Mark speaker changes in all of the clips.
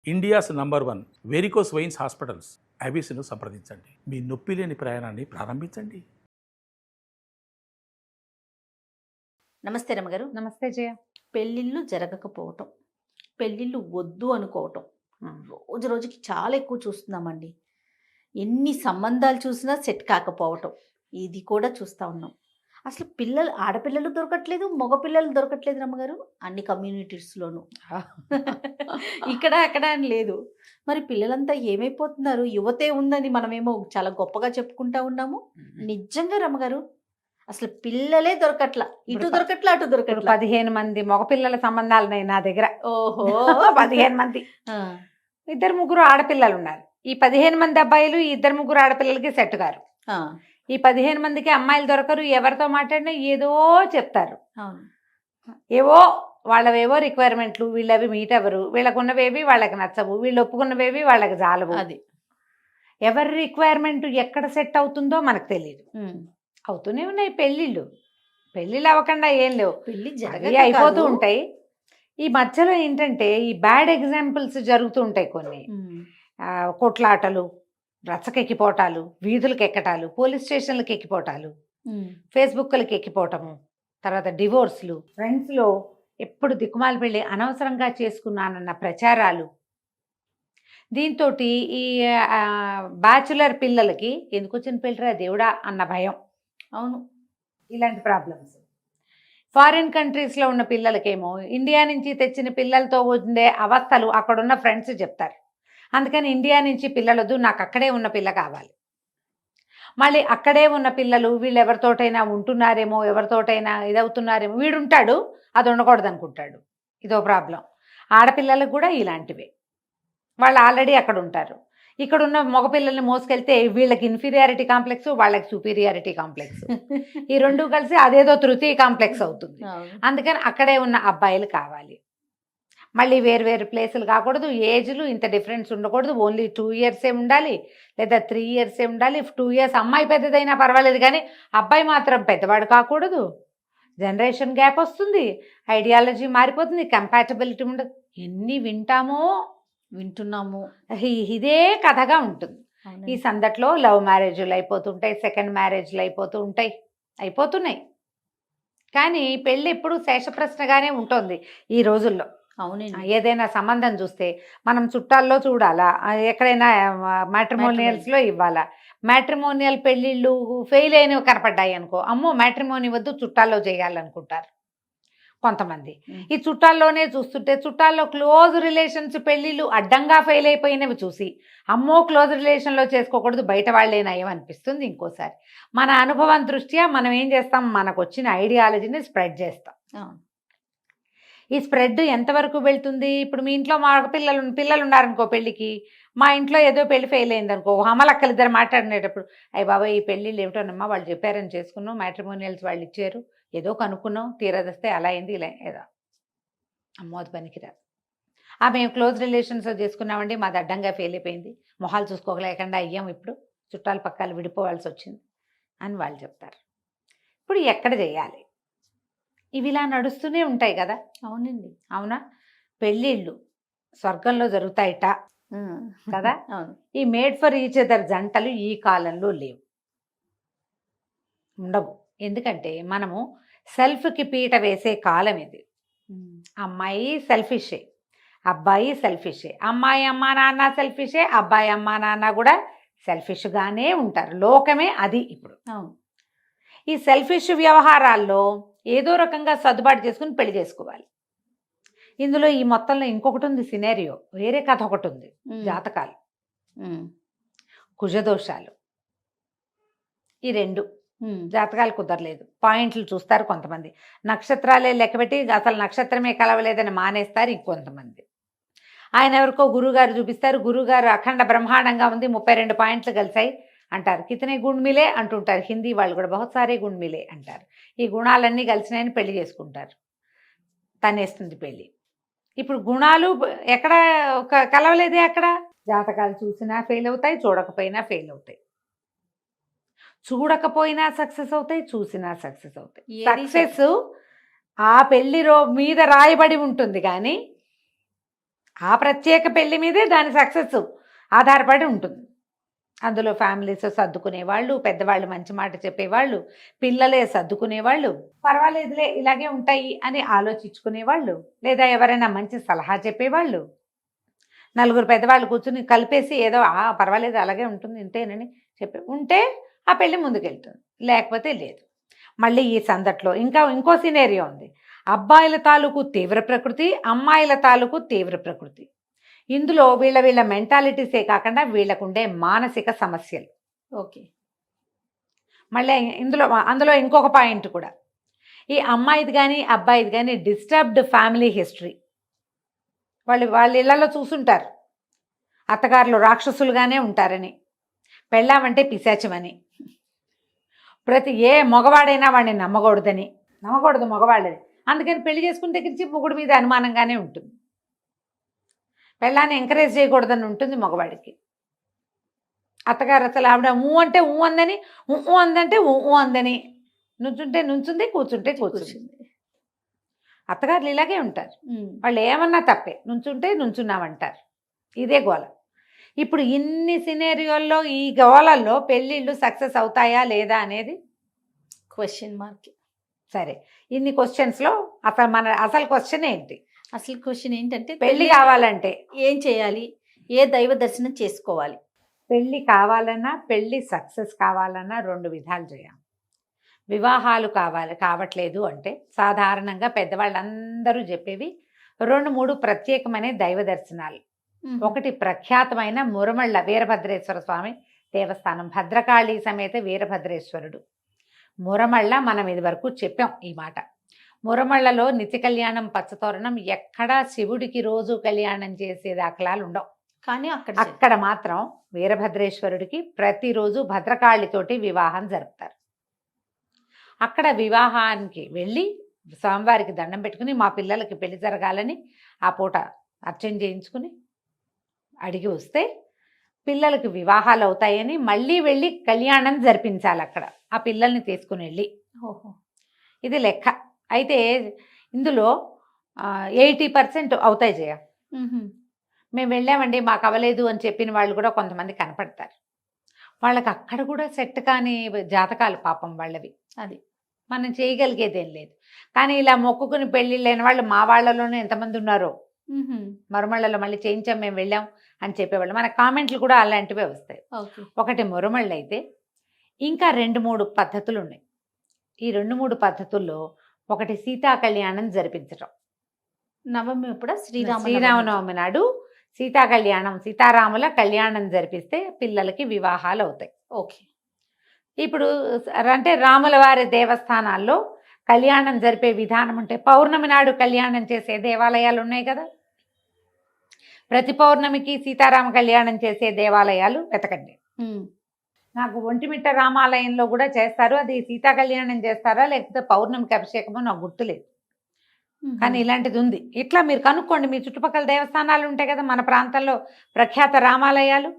Speaker 1: India's number 1 varicose veins hospitals ఐబీసీను సంప్రదించండి. మీ నొప్పి లేని ప్రయాణాన్ని ప్రారంభించండి.
Speaker 2: నమస్తే రమ్మగారు.
Speaker 3: నమస్తే జయ.
Speaker 2: పెళ్ళిళ్ళు జరగకపోవటం, పెళ్ళిళ్ళు వద్దు అనుకోవటం రోజు రోజుకి చాలా ఎక్కువ చూస్తున్నామండి. ఎన్ని సంబంధాలు చూసినా సెట్ కాకపోవటం ఇది కూడా చూస్తూ ఉన్నాం. అసలు ఆడపిల్లలు దొరకట్లేదు, మగపిల్లలు దొరకట్లేదు రమ్మగారు, అన్ని కమ్యూనిటీస్లోనూ. ఇక్కడ అక్కడ అని లేదు. మరి పిల్లలంతా ఏమైపోతున్నారు? యువతే ఉందని మనమేమో చాలా గొప్పగా చెప్పుకుంటా ఉన్నాము. నిజంగా రమ్మగారు అసలు పిల్లలే దొరకట్లా, ఇటు దొరకట్లా అటు దొరకట్లా.
Speaker 3: 15 మంది మగపిల్లల సంబంధాలున్నాయి నా దగ్గర.
Speaker 2: ఓహో
Speaker 3: 15 మంది, 2-3 ఆడపిల్లలు ఉన్నారు. ఈ 15 మంది అబ్బాయిలు ఈ 2-3 ఆడపిల్లలకి సెట్ గారు. ఈ 15 మందికి అమ్మాయిలు దొరకరు. ఎవరితో మాట్లాడినా ఏదో చెప్తారు. ఏవో వాళ్ళవేవో రిక్వైర్మెంట్లు, వీళ్ళవి మీట్ అవ్వరు, వీళ్ళకున్నవేవి వాళ్ళకి నచ్చవు, వీళ్ళు ఒప్పుకున్నవేవి వాళ్ళకి జాలవు.
Speaker 2: అది
Speaker 3: ఎవరి రిక్వైర్మెంట్ ఎక్కడ సెట్ అవుతుందో మనకు తెలియదు. అవుతూనే ఉన్నాయి పెళ్ళిళ్ళు అవ్వకుండా ఏం లేవు,
Speaker 2: పెళ్లి
Speaker 3: అయిపోతూ ఉంటాయి. ఈ మధ్యలో ఏంటంటే ఈ బ్యాడ్ ఎగ్జాంపుల్స్ జరుగుతూ ఉంటాయి. కొన్ని కొట్లాటలు, రచ్చకెక్కిపోవటాలు, వీధులకు ఎక్కటాలు, పోలీస్ స్టేషన్లకు ఎక్కిపోవటాలు, ఫేస్బుక్లకి ఎక్కిపోవటము, తర్వాత డివోర్స్లు, ఫ్రెండ్స్లో ఎప్పుడు దిక్కుమాల పెళ్ళి అనవసరంగా చేసుకున్నానన్న ప్రచారాలు. దీంతో ఈ బ్యాచులర్ పిల్లలకి ఎందుకు వచ్చిన పెళ్ళిరా దేవుడా అన్న భయం.
Speaker 2: అవును,
Speaker 3: ఇలాంటి ప్రాబ్లమ్స్. ఫారిన్ కంట్రీస్లో ఉన్న పిల్లలకేమో ఇండియా నుంచి తెచ్చిన పిల్లలతో ఉండే అవస్థలు అక్కడున్న ఫ్రెండ్స్ చెప్తారు. అందుకని ఇండియా నుంచి పిల్లలొద్దు, నాకు అక్కడే ఉన్న పిల్ల కావాలి. మళ్ళీ అక్కడే ఉన్న పిల్లలు వీళ్ళు ఎవరితోటైనా ఉంటున్నారేమో, ఎవరితోటైనా ఇదవుతున్నారేమో, వీడుంటాడు అది ఉండకూడదు అనుకుంటాడు. ఇదో ప్రాబ్లం. ఆడపిల్లలకు కూడా ఇలాంటివే. వాళ్ళు ఆల్రెడీ అక్కడ ఉంటారు. ఇక్కడున్న మగపిల్లల్ని మోసుకెళ్తే వీళ్ళకి ఇన్ఫీరియారిటీ కాంప్లెక్స్, వాళ్ళకి సుపీరియారిటీ కాంప్లెక్స్, ఈ రెండు కలిసి అదేదో తృతీయ కాంప్లెక్స్ అవుతుంది. అందుకని అక్కడే ఉన్న అబ్బాయిలు కావాలి. మళ్ళీ వేరు ప్లేసులు కాకూడదు, ఏజ్లు ఇంత డిఫరెన్స్ ఉండకూడదు, ఓన్లీ 2 ఇయర్సే ఉండాలి, లేదా 3 ఇయర్సే ఉండాలి. 2 ఇయర్స్ అమ్మాయి పెద్దదైనా పర్వాలేదు కానీ అబ్బాయి మాత్రం పెద్దవాడు కాకూడదు. జనరేషన్ గ్యాప్ వస్తుంది, ఐడియాలజీ మారిపోతుంది, కంపాటబిలిటీ ఉండదు. ఎన్ని వింటున్నాము, ఇదే కథగా ఉంటుంది. ఈ సందట్లో లవ్ మ్యారేజ్లు అయిపోతుంటాయి, సెకండ్ మ్యారేజ్లు అయిపోతున్నాయి. కానీ పెళ్ళి ఎప్పుడు శేషప్రశ్నగానే ఉంటుంది ఈ రోజుల్లో.
Speaker 2: అవునండి.
Speaker 3: ఏదైనా సంబంధం చూస్తే మనం చుట్టాల్లో చూడాలా, ఎక్కడైనా మ్యాట్రిమోనియల్స్లో ఇవ్వాలా. మ్యాట్రిమోనియల్ పెళ్ళిళ్ళు ఫెయిల్ అయినవి కనపడ్డాయి అనుకో, అమ్మో మ్యాట్రిమోని వద్దు చుట్టాల్లో చేయాలనుకుంటారు కొంతమంది. ఈ చుట్టాల్లోనే చూస్తుంటే చుట్టాల్లో క్లోజ్ రిలేషన్స్ పెళ్ళిళ్ళు అడ్డంగా ఫెయిల్ అయిపోయినవి చూసి అమ్మో క్లోజ్ రిలేషన్లో చేసుకోకూడదు, బయట వాళ్ళే నయం అనిపిస్తుంది. ఇంకోసారి మన అనుభవం దృష్ట్యా మనం ఏం చేస్తాం, మనకు వచ్చిన ఐడియాలజీని స్ప్రెడ్ చేస్తాం. ఈ స్ప్రెడ్ ఎంతవరకు వెళ్తుంది? ఇప్పుడు మీ ఇంట్లో మా పిల్లలు ఉన్నారనుకో పెళ్ళికి, మా ఇంట్లో ఏదో పెళ్లి ఫెయిల్ అయిందనుకో, అమ్మలక్కలు ఇద్దరు మాట్లాడినేటప్పుడు అయ్యి బాబాయ్ ఈ పెళ్ళిళ్ళు ఏమిటోనమ్మా, వాళ్ళు చెప్పారని చేసుకున్నాం, మ్యాట్రిమోనియల్స్ వాళ్ళు ఇచ్చారు, ఏదో కనుక్కున్నాం, తీరదస్తే అలా అయింది ఇలా ఏదో, అమ్మో అది పనికిరాదు. మేము క్లోజ్ రిలేషన్స్లో చేసుకున్నామండి, మాది అడ్డంగా ఫెయిల్ అయిపోయింది, మొహాలు చూసుకోలేకుండా అయ్యాం, ఇప్పుడు చుట్టాలు పక్కలు విడిపోవాల్సి వచ్చింది అని వాళ్ళు చెప్తారు. ఇప్పుడు ఎక్కడ చేయాలి? ఇవి ఇలా నడుస్తూనే ఉంటాయి కదా.
Speaker 2: అవునండి.
Speaker 3: అవునా? పెళ్ళిళ్ళు స్వర్గంలో జరుగుతాయిట కదా. ఈ మేడ్ ఫర్ ఈచ్ అదర్ జంటలు ఈ కాలంలో లేవు, ఉండవు. ఎందుకంటే మనము సెల్ఫ్కి పీట వేసే కాలం ఇది. అమ్మాయి సెల్ఫిషే, అబ్బాయి సెల్ఫిషే, అమ్మాయి అమ్మా నాన్న సెల్ఫిషే, అబ్బాయి అమ్మా నాన్న కూడా సెల్ఫిష్గానే ఉంటారు. లోకమే అది ఇప్పుడు. ఈ సెల్ఫిష్ వ్యవహారాల్లో ఏదో రకంగా సర్దుబాటు చేసుకుని పెళ్లి చేసుకోవాలి. ఇందులో ఈ మొత్తంలో ఇంకొకటి ఉంది సినేరియో, వేరే కథ ఒకటి ఉంది. జాతకాలు, కుజదోషాలు, ఈ 2 జాతకాలు కుదరలేదు, పాయింట్లు చూస్తారు కొంతమంది, నక్షత్రాలే లెక్కబెట్టి అసలు నక్షత్రమే కలవలేదని మానేస్తారు ఇంకొంతమంది. ఆయన ఎవరికో గురువుగారు చూపిస్తారు, గురువుగారు అఖండ బ్రహ్మాండంగా ఉంది, 32 పాయింట్లు కలిసాయి అంటారు. కితనే గుణ్ మిలే అంటుంటారు హిందీ వాళ్ళు కూడా, బహుసారే గుణ్ మిలే అంటారు. ఈ గుణాలన్నీ కలిసినాయని పెళ్లి చేసుకుంటారు, తనేస్తుంది పెళ్ళి. ఇప్పుడు గుణాలు ఎక్కడ కలవలేదే, అక్కడ జాతకాలు చూసినా ఫెయిల్ అవుతాయి, చూడకపోయినా ఫెయిల్ అవుతాయి. చూడకపోయినా సక్సెస్ అవుతాయి, చూసినా సక్సెస్ అవుతాయి. సక్సెస్ ఆ పెళ్లి మీద రాయబడి ఉంటుంది కానీ ఆ ప్రత్యేక పెళ్లి మీదే దాని సక్సెస్ ఆధారపడి ఉంటుంది. అందులో ఫ్యామిలీస్ సర్దుకునేవాళ్ళు, పెద్దవాళ్ళు మంచి మాట చెప్పేవాళ్ళు, పిల్లలే సర్దుకునేవాళ్ళు, పర్వాలేదులే ఇలాగే ఉంటాయి అని ఆలోచించుకునేవాళ్ళు, లేదా ఎవరైనా మంచి సలహా చెప్పేవాళ్ళు, నలుగురు పెద్దవాళ్ళు కూర్చుని కలిపేసి ఏదో పర్వాలేదు అలాగే ఉంటుంది ఇంతేనని చెప్పి ఉంటే ఆ పెళ్లి ముందుకెళ్తుంది, లేకపోతే లేదు. మళ్ళీ ఈ సందట్లో ఇంకో సినేరియో ఉంది. అబ్బాయిల తాలూకు తీవ్ర ప్రకృతి, అమ్మాయిల తాలూకు తీవ్ర ప్రకృతి. ఇందులో వీళ్ళ మెంటాలిటీసే కాకుండా వీళ్ళకుండే మానసిక సమస్యలు.
Speaker 2: ఓకే.
Speaker 3: మళ్ళీ అందులో ఇంకొక పాయింట్ కూడా, ఈ అమ్మాయిది కానీ అబ్బాయిది కానీ డిస్టర్బ్డ్ ఫ్యామిలీ హిస్టరీ. వాళ్ళ ఇళ్లలో చూసుంటారు అత్తగారులు రాక్షసులుగానే ఉంటారని, పెళ్ళామంటే పిశాచమని, ఏ మగవాడైనా వాడిని నమ్మకూడదు మగవాళ్ళని. అందుకని పెళ్లి చేసుకున్న దగ్గర నుంచి మొగుడు మీద అనుమానంగానే ఉంటుంది. పెళ్ళాన్ని ఎంకరేజ్ చేయకూడదని ఉంటుంది మగవాడికి. అత్తగారు అసలు ఆవిడ అంటే అందని, అందంటే అందని, నుంచుంటే నుంచుంది, కూర్చుంటే కూర్చుంది. అత్తగారులు ఇలాగే ఉంటారు. వాళ్ళు ఏమన్నా తప్పే, నుంచుంటే నుంచున్నామంటారు. ఇదే గోల. ఇప్పుడు ఇన్ని సినేరియోల్లో ఈ గోలల్లో పెళ్ళిళ్ళు సక్సెస్ అవుతాయా లేదా అనేది
Speaker 2: క్వశ్చన్ మార్క్.
Speaker 3: సరే, ఇన్ని క్వశ్చన్స్లో అసలు క్వశ్చన్ ఏంటి?
Speaker 2: అసలు క్వశ్చన్ ఏంటంటే
Speaker 3: పెళ్లి కావాలంటే
Speaker 2: ఏం చేయాలి, ఏ దైవ దర్శనం చేసుకోవాలి?
Speaker 3: పెళ్ళి కావాలన్నా, పెళ్ళి సక్సెస్ కావాలన్నా 2 విధాలు చేయాలి. వివాహాలు కావట్లేదు అంటే సాధారణంగా పెద్దవాళ్ళందరూ చెప్పేవి 2-3 ప్రత్యేకమైన దైవ దర్శనాలు. ఒకటి ప్రఖ్యాతమైన మురమళ్ళ వీరభద్రేశ్వర స్వామి దేవస్థానం, భద్రకాళి సమేత వీరభద్రేశ్వరుడు. మురమళ్ళ మనం ఇది వరకు చెప్పాం ఈ మాట. మురమళ్ళలో నిత్య కళ్యాణం, పచ్చతోరణం, ఎక్కడా శివుడికి రోజు కళ్యాణం చేసే దాఖలాలు ఉండవు.
Speaker 2: కానీ
Speaker 3: అక్కడ మాత్రం వీరభద్రేశ్వరుడికి ప్రతిరోజు భద్రకాళితోటి వివాహం జరుపుతారు. అక్కడ వివాహానికి వెళ్ళి స్వామివారికి దండం పెట్టుకుని మా పిల్లలకి పెళ్లి జరగాలని ఆ పూట అర్చన చేయించుకుని అడిగి వస్తే పిల్లలకి వివాహాలు అవుతాయని మళ్ళీ వెళ్ళి కళ్యాణం జరిపించాలి అక్కడ ఆ పిల్లల్ని తీసుకుని వెళ్ళి. ఇది లెక్క. అయితే ఇందులో 80% అవుతాయి జయ. మేము వెళ్ళామండి మాకు అవ్వలేదు అని చెప్పిన వాళ్ళు కూడా కొంతమంది కనపడతారు. వాళ్ళకి అక్కడ కూడా సెట్ కాని జాతకాలు పాపం వాళ్ళవి. అది మనం చేయగలిగేదేం లేదు. కానీ ఇలా మొక్కుకుని పెళ్ళిళ్ళు అయిన వాళ్ళు మా వాళ్ళలోనే ఎంతమంది ఉన్నారో. మురమళ్ళలో మళ్ళీ చేయించాం మేము వెళ్ళాం అని చెప్పేవాళ్ళు. మన కామెంట్లు కూడా అలాంటివే వస్తాయి. ఒకటి మురమళ్ళు అయితే ఇంకా 2-3 పద్ధతులు ఉన్నాయి. ఈ 2-3 పద్ధతుల్లో ఒకటి సీతా కళ్యాణం జరిపించడం.
Speaker 2: నవమి ఇప్పుడు
Speaker 3: శ్రీరామనవమి నాడు సీతా కళ్యాణం, సీతారాముల కళ్యాణం జరిపిస్తే పిల్లలకి వివాహాలు అవుతాయి.
Speaker 2: ఓకే.
Speaker 3: ఇప్పుడు అంటే రాముల వారి దేవస్థానాల్లో కళ్యాణం జరిపే విధానం ఉంటే పౌర్ణమి నాడు కళ్యాణం చేసే దేవాలయాలు ఉన్నాయి కదా. ప్రతి పౌర్ణమికి సీతారామ కళ్యాణం చేసే దేవాలయాలు వెతకండి. నాకు ఒంటిమిట్ట రామాలయంలో కూడా చేస్తారు. అది సీతా కళ్యాణం చేస్తారా లేకపోతే పౌర్ణమికి అభిషేకమో నాకు గుర్తులేదు, కానీ ఇలాంటిది ఉంది. ఇట్లా మీరు కనుక్కోండి. మీ చుట్టుపక్కల దేవస్థానాలు ఉంటాయి కదా, మన ప్రాంతంలో ప్రఖ్యాత రామాలయాలు.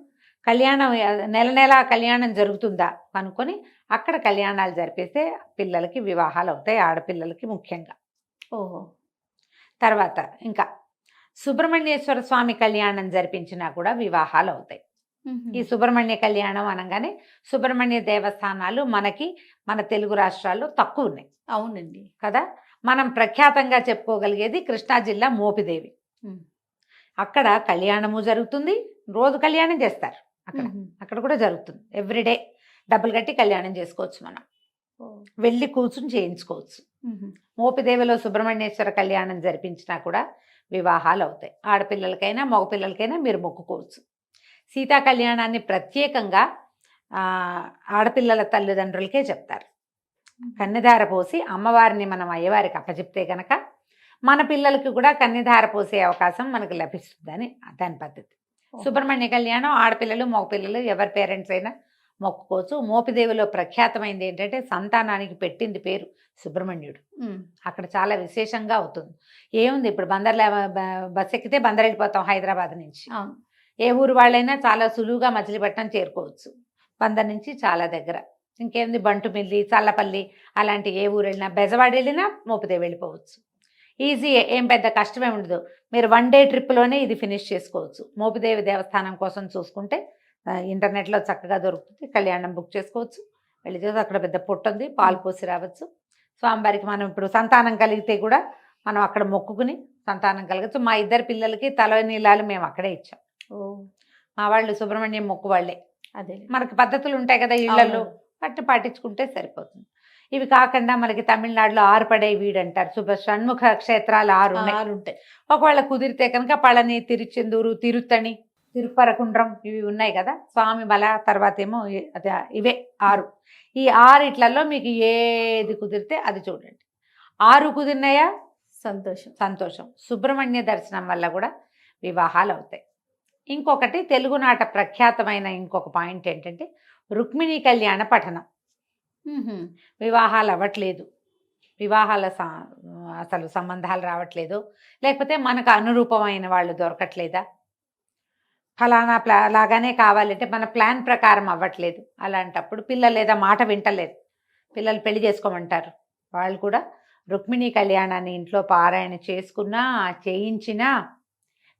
Speaker 3: కళ్యాణం నెల కళ్యాణం జరుగుతుందా కనుక్కొని అక్కడ కళ్యాణాలు జరిపేస్తే పిల్లలకి వివాహాలు అవుతాయి, ఆడపిల్లలకి ముఖ్యంగా. తర్వాత ఇంకా సుబ్రహ్మణ్యేశ్వర స్వామి కళ్యాణం జరిపించినా కూడా వివాహాలు అవుతాయి. ఈ సుబ్రహ్మణ్య కళ్యాణం అనగానే సుబ్రహ్మణ్య దేవస్థానాలు మన తెలుగు రాష్ట్రాల్లో తక్కువ ఉన్నాయి.
Speaker 2: అవునండి
Speaker 3: కదా. మనం ప్రఖ్యాతంగా చెప్పుకోగలిగేది కృష్ణా జిల్లా మోపిదేవి. అక్కడ కళ్యాణము జరుగుతుంది, రోజు కళ్యాణం చేస్తారు. అక్కడ కూడా జరుగుతుంది. ఎవ్రీడే డబ్బులు కట్టి కళ్యాణం చేసుకోవచ్చు, మనం వెళ్ళి కూర్చుని చేయించుకోవచ్చు. మోపిదేవిలో సుబ్రహ్మణ్యేశ్వర కళ్యాణం జరిపించినా కూడా వివాహాలు అవుతాయి. ఆడపిల్లలకైనా మగపిల్లలకైనా మీరు మొక్కుకోవచ్చు. సీతా కళ్యాణాన్ని ప్రత్యేకంగా ఆడపిల్లల తల్లిదండ్రులకే చెప్తారు. కన్యధార పోసి అమ్మవారిని మనం అయ్యవారికి అప్పచెప్తే కనుక మన పిల్లలకి కూడా కన్యధార పోసే అవకాశం మనకు లభిస్తుందని దాని పద్ధతి. సుబ్రహ్మణ్య కళ్యాణం ఆడపిల్లలు మగపిల్లలు ఎవరి పేరెంట్స్ అయినా మొక్కుకోవచ్చు. మోపిదేవిలో ప్రఖ్యాతమైంది ఏంటంటే సంతానానికి పెట్టింది పేరు సుబ్రహ్మణ్యుడు. అక్కడ చాలా విశేషంగా అవుతుంది. ఏముంది, ఇప్పుడు బస్ ఎక్కితే బందర్ వెళ్ళిపోతాం హైదరాబాద్ నుంచి. ఏ ఊరు వాళ్ళైనా చాలా సులువుగా మచిలీపట్నం చేరుకోవచ్చు. బందర్ నుంచి చాలా దగ్గర. ఇంకేంది, బంటుమిల్లి, చల్లపల్లి అలాంటి ఏ ఊరు వెళ్ళినా, బెజవాడ వెళ్ళినా మోపిదేవి వెళ్ళిపోవచ్చు. ఈజీ, ఏం పెద్ద కష్టమే ఉండదు. మీరు 1 డే ట్రిప్లోనే ఇది ఫినిష్ చేసుకోవచ్చు. మోపిదేవి దేవస్థానం కోసం చూసుకుంటే ఇంటర్నెట్లో చక్కగా దొరుకుతుంది. కళ్యాణం బుక్ చేసుకోవచ్చు, వెళ్ళి చేసి అక్కడ పెద్ద పొట్టు ఉంది, పాలు పోసి రావచ్చు. స్వామివారికి మనం ఇప్పుడు సంతానం కలిగితే కూడా మనం అక్కడ మొక్కుకుని సంతానం కలగచ్చు. మా 2 పిల్లలకి తలనీలాలు మేము అక్కడే ఇచ్చాం.
Speaker 2: ఓ
Speaker 3: మా వాళ్ళు సుబ్రహ్మణ్యం మొక్కు వాళ్ళే.
Speaker 2: అదే
Speaker 3: మనకి పద్ధతులు ఉంటాయి కదా ఇళ్లలో, వాటిని పాటించుకుంటే సరిపోతుంది. ఇవి కాకుండా మనకి తమిళనాడులో ఆరుపడే వీడు అంటారు, షణ్ముఖ క్షేత్రాలు 6 ఉన్నాయి.
Speaker 2: 6 ఉంటాయి.
Speaker 3: ఒకవేళ కుదిరితే కనుక పళని, తిరుచెందూరు, తిరుత్తణి, తిరుపరకుండ్రం ఇవి ఉన్నాయి కదా స్వామి మల. తర్వాత ఏమో ఇవే 6. ఈ 6 మీకు ఏది కుదిరితే అది చూడండి. 6 కుదిరినాయా
Speaker 2: సంతోషం.
Speaker 3: సంతోషం. సుబ్రహ్మణ్య దర్శనం వల్ల కూడా వివాహాలు అవుతాయి. ఇంకొకటి తెలుగునాట ప్రఖ్యాతమైన ఇంకొక పాయింట్ ఏంటంటే రుక్మిణీ కళ్యాణ పఠనం. వివాహాలు అవ్వట్లేదు, వివాహాల అసలు సంబంధాలు రావట్లేదు, లేకపోతే మనకు అనురూపమైన వాళ్ళు దొరకట్లేదా, ఫలానా లాగానే కావాలంటే మన ప్లాన్ ప్రకారం అవ్వట్లేదు, అలాంటప్పుడు పిల్లలు లేదా మాట వింటలేదు, పిల్లలు పెళ్లి చేసుకోమంటారు, వాళ్ళు కూడా రుక్మిణీ కళ్యాణాన్ని ఇంట్లో పారాయణ చేసుకున్నా చేయించినా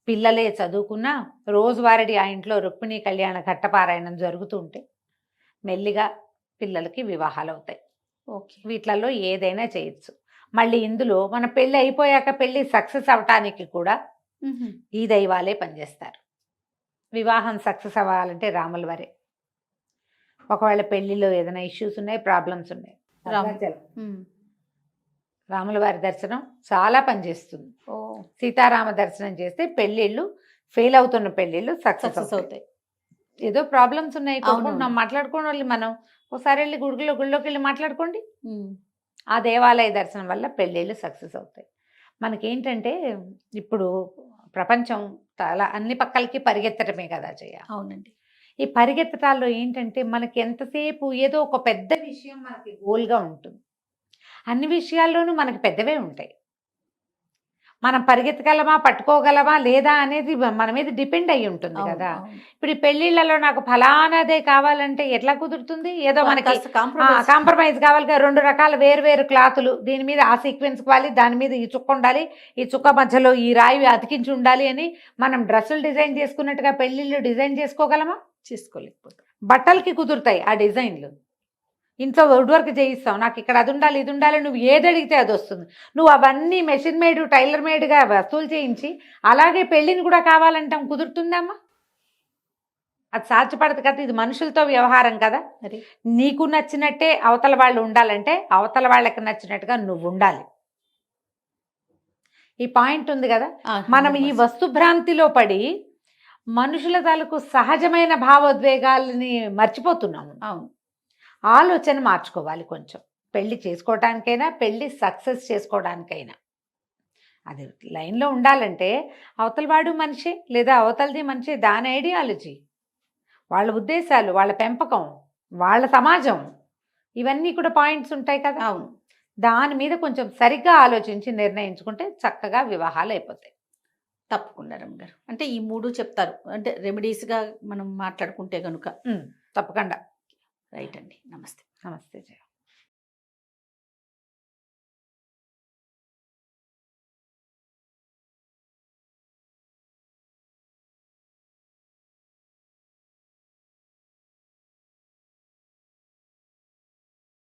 Speaker 3: పిల్లలే చదువుకున్నా రోజువారీ ఆ ఇంట్లో రుక్మిణీ కళ్యాణ ఘట్టపారాయణం జరుగుతూ ఉంటే మెల్లిగా పిల్లలకి వివాహాలు అవుతాయి.
Speaker 2: ఓకే,
Speaker 3: వీటిలలో ఏదైనా చేయొచ్చు. మళ్ళీ ఇందులో మన పెళ్ళి అయిపోయాక పెళ్ళి సక్సెస్ అవటానికి కూడా ఈ దైవాలే పనిచేస్తారు. వివాహం సక్సెస్ అవ్వాలంటే రాముల వారే. ఒకవేళ పెళ్లిలో ఏదైనా ఇష్యూస్ ఉన్నాయి, ప్రాబ్లమ్స్ ఉన్నాయి, రాముల వారి దర్శనం చాలా పనిచేస్తుంది. సీతారామ దర్శనం చేస్తే పెళ్ళిళ్ళు ఫెయిల్ అవుతున్న పెళ్ళిళ్ళు సక్సెస్ అవుతాయి. ఏదో ప్రాబ్లమ్స్ ఉన్నాయి కొనుక్కుంటున్నాం, మాట్లాడుకోండి వాళ్ళు, మనం ఒకసారి వెళ్ళి గుడిలోకి వెళ్ళి మాట్లాడుకోండి. ఆ దేవాలయ దర్శనం వల్ల పెళ్ళిళ్ళు సక్సెస్ అవుతాయి. మనకేంటంటే ఇప్పుడు ప్రపంచం చాలా అన్ని పక్కలకి పరిగెత్తడమే కదా చేయాలి.
Speaker 2: అవునండి.
Speaker 3: ఈ పరిగెత్తటాల్లో ఏంటంటే మనకి ఎంతసేపు ఏదో ఒక పెద్ద విషయం మనకి గోల్గా ఉంటుంది. అన్ని విషయాల్లోనూ మనకి పెద్దవే ఉంటాయి. మనం పరిగెత్తగలమా, పట్టుకోగలమా లేదా అనేది మన మీద డిపెండ్ అయ్యి ఉంటుంది కదా. ఇప్పుడు ఈ పెళ్లిళ్లలో నాకు ఫలానాదే కావాలంటే ఎట్లా కుదురుతుంది? ఏదో మనకి కాంప్రమైజ్ కావాలి కదా. 2 రకాల వేరు క్లాతులు, దీని మీద ఆ సీక్వెన్స్ కావాలి, దాని మీద ఈ చుక్క ఉండాలి, ఈ చుక్క మధ్యలో ఈ రాయి అతికించి ఉండాలి అని మనం డ్రెస్సులు డిజైన్ చేసుకున్నట్టుగా పెళ్లిళ్ళు డిజైన్ చేసుకోగలమా?
Speaker 2: చేసుకోలేకపోతే.
Speaker 3: బట్టలకి కుదురుతాయి ఆ డిజైన్లు. ఇంట్లో వుడ్ వర్క్ చేయిస్తాం, నాకు ఇక్కడ అది ఉండాలి ఇది ఉండాలి, నువ్వు ఏది అడిగితే అది వస్తుంది. నువ్వు అవన్నీ మెషిన్ మేడ్ టైలర్ మేడ్గా వస్తువులు చేయించి అలాగే పెళ్ళిని కూడా కావాలంటాం, కుదురుతుందమ్మా? అది సాధ్యపడదు కదా. ఇది మనుషులతో వ్యవహారం కదా. నీకు నచ్చినట్టే అవతల వాళ్ళు ఉండాలంటే అవతల వాళ్ళకి నచ్చినట్టుగా నువ్వు ఉండాలి. ఈ పాయింట్ ఉంది కదా. మనం ఈ వస్తుభ్రాంతిలో పడి మనుషుల తాలూకు సహజమైన భావోద్వేగాలని మర్చిపోతున్నాము.
Speaker 2: అవును,
Speaker 3: ఆలోచన మార్చుకోవాలి కొంచెం. పెళ్ళి చేసుకోవడానికైనా పెళ్ళి సక్సెస్ చేసుకోవడానికైనా అది లైన్లో ఉండాలంటే అవతల వాడు మనిషి లేదా అవతలది మనిషి, దాని ఐడియాలజీ, వాళ్ళ ఉద్దేశాలు, వాళ్ళ పెంపకం, వాళ్ళ సమాజం, ఇవన్నీ కూడా పాయింట్స్ ఉంటాయి కదా.
Speaker 2: అవును,
Speaker 3: దాని మీద కొంచెం సరిగ్గా ఆలోచించి నిర్ణయించుకుంటే చక్కగా వివాహాలు అయిపోతాయి.
Speaker 2: తప్పకుండా రమ్మగారు. అంటే ఈ 3 చెప్తారు, అంటే రెమెడీస్గా మనం మాట్లాడుకుంటే కనుక.
Speaker 3: తప్పకుండా.
Speaker 2: రైట్ అండి. నమస్తే.
Speaker 3: నమస్తే జయ.